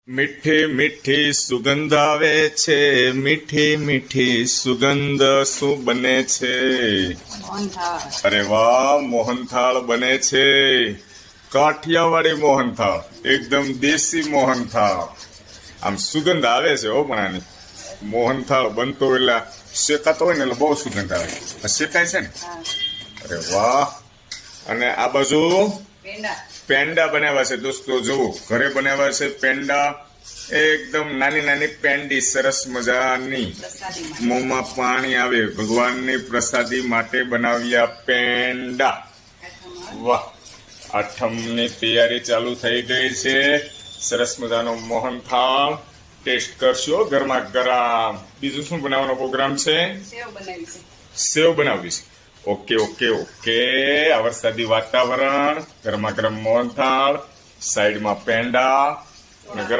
મીઠી મીઠી સુગંધ આવે છે, મીઠી મીઠી સુગંધ શું બને છે? મોહનથાળ. અરે વાહ, મોહનથાળ બને છે. કાઠિયાવાડી મોહનથાળ, એકદમ દેશી મોહનથાળ. આમ સુગંધ આવે છે હો, પણ આની મોહનથાળ બનતો એટલે શેકાતો હોય ને એટલે બહુ સુગંધ આવે. આ શેકાય છે ને? હા. અરે વાહ. અને આ બાજુ પેંડા. પેંડા બનાવ્યા છે દોસ્તો, જુઓ ઘરે બનાવ્યા છે પેંડા. એકદમ નાની નાની પેંડી, સરસ મજાની, પ્રસાદીમાં. મોંમાં પાણી આવે. ભગવાનની પ્રસાદી માટે બનાવ્યા પેંડા. વાહ, આઠમની તૈયારી ચાલુ થઈ ગઈ છે. સરસ મજાનો મોહનથાળ ટેસ્ટ કરશો, ગરમા ગરમ. બીજું શું બનાવવાનો પ્રોગ્રામ છે? સેવ બનાવી છે. સેવ બનાવવી છે. Okay okay okay. આ વરસાદી વાતાવરણ, ગરમા ગરમ મોહનથાળ, સાઈડમાં પેંડા અને ગરમા